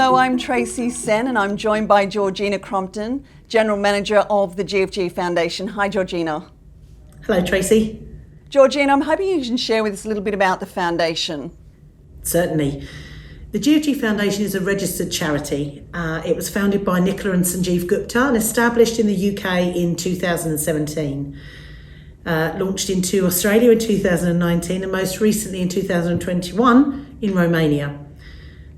Hello, I'm Tracy Sen and I'm joined by Georgina Crumpton, General Manager of the GFG Foundation. Hi, Georgina. Hello, Tracy. Georgina, I'm hoping you can share with us a little bit about the foundation. Certainly. The GFG Foundation is a registered charity. It was founded by Nicola and Sanjeev Gupta and established in the UK in 2017. Launched into Australia in 2019 and most recently in 2021 in Romania.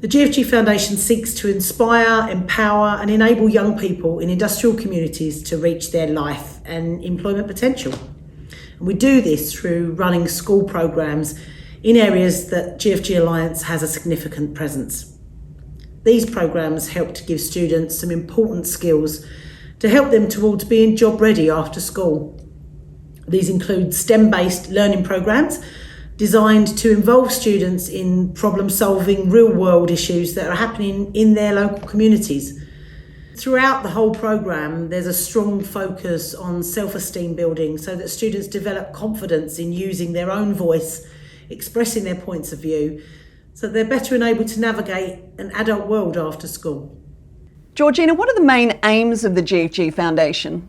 The GFG Foundation seeks to inspire, empower and enable young people in industrial communities to reach their life and employment potential. And we do this through running school programs in areas that GFG Alliance has a significant presence. These programs help to give students some important skills to help them towards being job ready after school. These include STEM-based learning programs designed to involve students in problem-solving real-world issues that are happening in their local communities. Throughout the whole programme, there's a strong focus on self-esteem building so that students develop confidence in using their own voice, expressing their points of view, so they're better enabled to navigate an adult world after school. Georgina, what are the main aims of the GFG Foundation?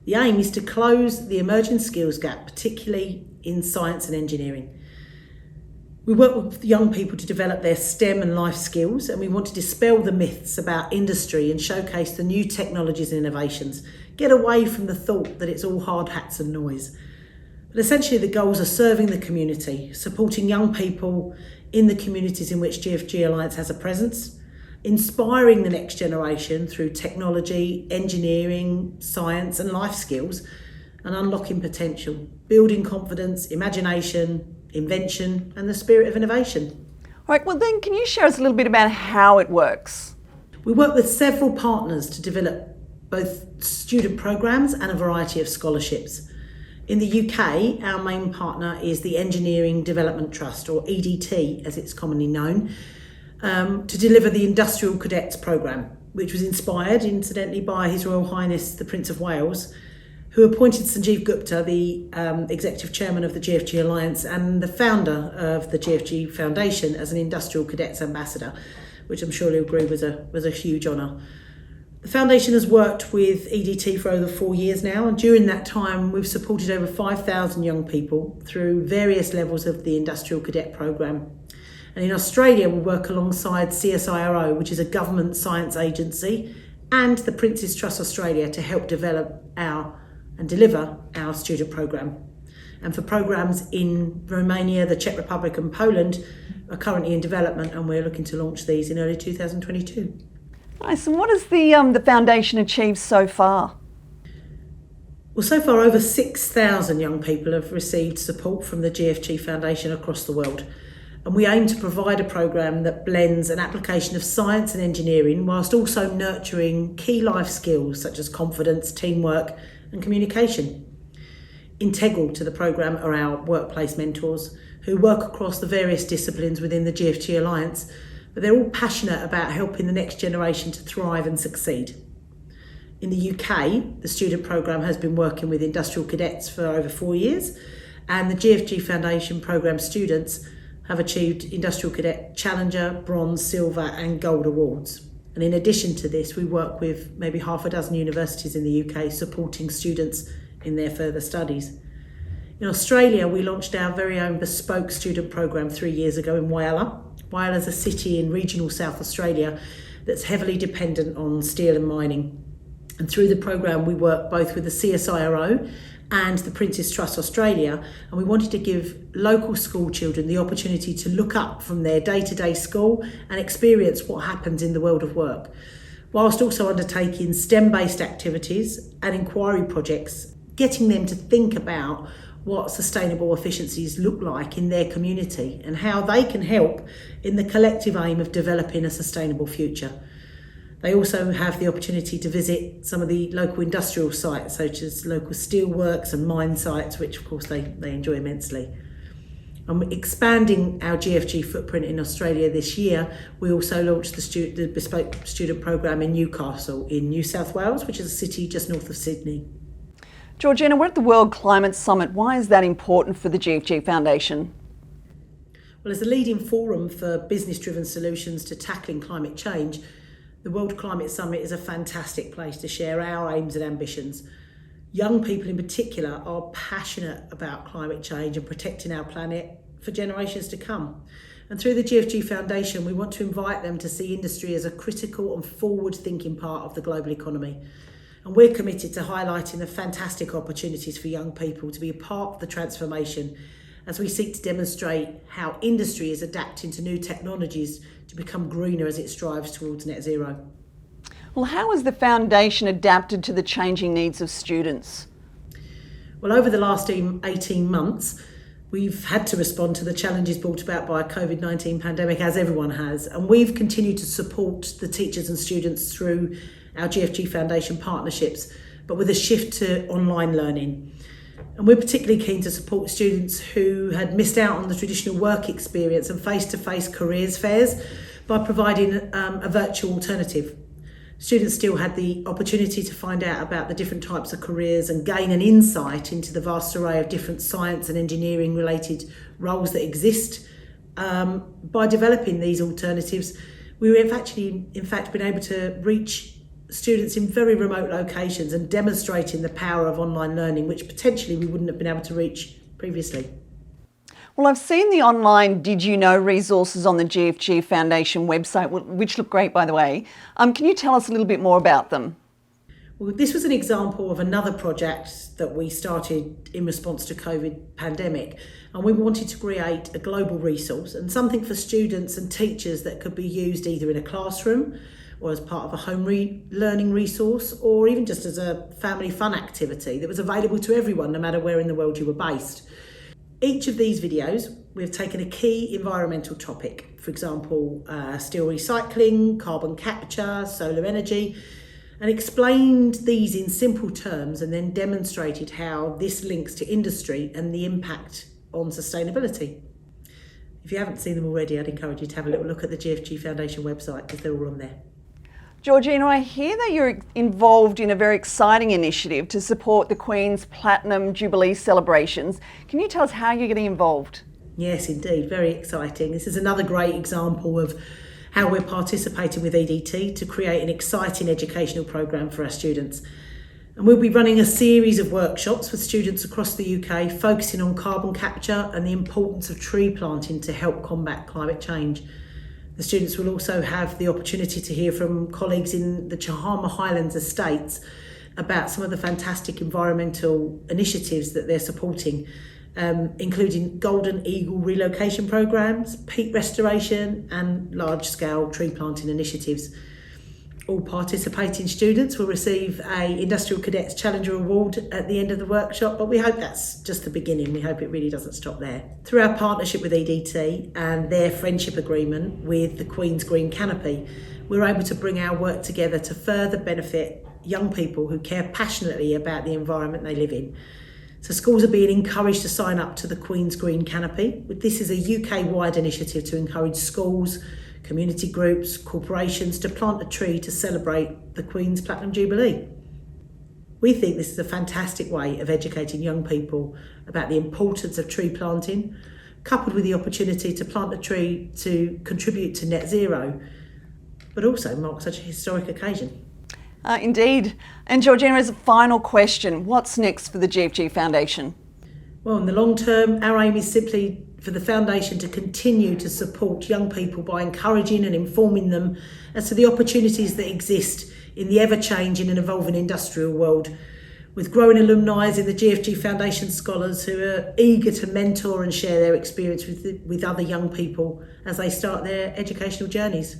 The aim is to close the emerging skills gap, particularly in science and engineering. We work with young people to develop their STEM and life skills, and we want to dispel the myths about industry and showcase the new technologies and innovations. Get away from the thought that it's all hard hats and noise. But essentially the goals are serving the community, supporting young people in the communities in which GFG Alliance has a presence, inspiring the next generation through technology, engineering, science and life skills, and unlocking potential, building confidence, imagination, invention and the spirit of innovation. All right, well then can you share us a little bit about how it works? We work with several partners to develop both student programs and a variety of scholarships. In the UK, our main partner is the Engineering Development Trust, or EDT as it's commonly known, to deliver the Industrial Cadets programme, which was inspired incidentally by His Royal Highness the Prince of Wales, who appointed Sanjeev Gupta, the Executive Chairman of the GFG Alliance and the founder of the GFG Foundation, as an Industrial Cadets Ambassador, which I'm sure you'll agree was a huge honour. The Foundation has worked with EDT for over 4 years now, and during that time we've supported over 5,000 young people through various levels of the Industrial Cadet Programme. And in Australia we work alongside CSIRO, which is a government science agency, and the Prince's Trust Australia to help develop and deliver our student programme. And for programmes in Romania, the Czech Republic and Poland are currently in development, and we're looking to launch these in early 2022. Nice, and what has the Foundation achieved so far? Well, so far over 6,000 young people have received support from the GFG Foundation across the world. And we aim to provide a programme that blends an application of science and engineering whilst also nurturing key life skills such as confidence, teamwork and communication. Integral to the programme are our workplace mentors who work across the various disciplines within the GFG Alliance, but they're all passionate about helping the next generation to thrive and succeed. In the UK, the student programme has been working with industrial cadets for over 4 years, and the GFG Foundation programme students have achieved Industrial Cadet Challenger, Bronze, Silver and Gold awards. And in addition to this, we work with maybe half a dozen universities in the UK supporting students in their further studies. In Australia, we launched our very own bespoke student programme 3 years ago in Whyalla. Whyalla is a city in regional South Australia that's heavily dependent on steel and mining. And through the programme, we work both with the CSIRO and the Prince's Trust Australia, and we wanted to give local school children the opportunity to look up from their day-to-day school and experience what happens in the world of work, whilst also undertaking STEM-based activities and inquiry projects, getting them to think about what sustainable efficiencies look like in their community and how they can help in the collective aim of developing a sustainable future. They also have the opportunity to visit some of the local industrial sites, such as local steelworks and mine sites, which of course they enjoy immensely. And expanding our GFG footprint in Australia this year, we also launched the bespoke student programme in Newcastle in New South Wales, which is a city just north of Sydney. Georgina, we're at the World Climate Summit. Why is that important for the GFG Foundation? Well, as the leading forum for business-driven solutions to tackling climate change, the World Climate Summit is a fantastic place to share our aims and ambitions. Young people in particular are passionate about climate change and protecting our planet for generations to come. And through the GFG Foundation, we want to invite them to see industry as a critical and forward-thinking part of the global economy. And we're committed to highlighting the fantastic opportunities for young people to be a part of the transformation as we seek to demonstrate how industry is adapting to new technologies to become greener as it strives towards net zero. Well, how has the Foundation adapted to the changing needs of students? Well, over the last 18 months, we've had to respond to the challenges brought about by a COVID-19 pandemic, as everyone has, and we've continued to support the teachers and students through our GFG Foundation partnerships, but with a shift to online learning. And we're particularly keen to support students who had missed out on the traditional work experience and face-to-face careers fairs by providing a virtual alternative. Students still had the opportunity to find out about the different types of careers and gain an insight into the vast array of different science and engineering related roles that exist. By developing these alternatives, we have actually, in fact, been able to reach students in very remote locations and demonstrating the power of online learning, which potentially we wouldn't have been able to reach previously. Well, I've seen the online Did You Know resources on the GFG Foundation website, which look great, by the way. Can you tell us a little bit more about them? Well, this was an example of another project that we started in response to COVID pandemic, and we wanted to create a global resource and something for students and teachers that could be used either in a classroom or as part of a home learning resource, or even just as a family fun activity that was available to everyone, no matter where in the world you were based. Each of these videos, we've taken a key environmental topic, for example, steel recycling, carbon capture, solar energy, and explained these in simple terms and then demonstrated how this links to industry and the impact on sustainability. If you haven't seen them already, I'd encourage you to have a little look at the GFG Foundation website because they're all on there. Georgina, I hear that you're involved in a very exciting initiative to support the Queen's Platinum Jubilee celebrations. Can you tell us how you're getting involved? Yes, indeed, very exciting. This is another great example of how we're participating with EDT to create an exciting educational programme for our students. And we'll be running a series of workshops with students across the UK focusing on carbon capture and the importance of tree planting to help combat climate change. The students will also have the opportunity to hear from colleagues in the Chahama Highlands estates about some of the fantastic environmental initiatives that they're supporting, including golden eagle relocation programs, peat restoration and large-scale tree planting initiatives. All participating students will receive an Industrial Cadets Challenger Award at the end of the workshop, but we hope that's just the beginning. We hope it really doesn't stop there. Through our partnership with EDT and their friendship agreement with the Queen's Green Canopy, we're able to bring our work together to further benefit young people who care passionately about the environment they live in. So schools are being encouraged to sign up to the Queen's Green Canopy. This is a UK-wide initiative to encourage schools, community groups, corporations to plant a tree to celebrate the Queen's Platinum Jubilee. We think this is a fantastic way of educating young people about the importance of tree planting, coupled with the opportunity to plant a tree to contribute to net zero, but also mark such a historic occasion. Indeed. And Georgina, as a final question, what's next for the GFG Foundation? Well, in the long term, our aim is simply for the Foundation to continue to support young people by encouraging and informing them as to the opportunities that exist in the ever-changing and evolving industrial world, with growing alumni in the GFG Foundation scholars who are eager to mentor and share their experience with other young people as they start their educational journeys.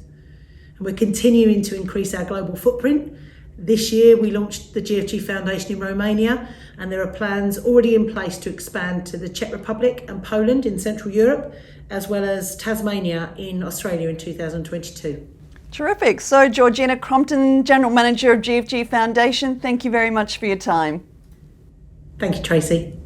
And we're continuing to increase our global footprint. This year we launched the GFG Foundation in Romania, and there are plans already in place to expand to the Czech Republic and Poland in Central Europe, as well as Tasmania in Australia in 2022. Terrific. So Georgina Crumpton, General Manager of GFG Foundation, thank you very much for your time. Thank you, Tracy.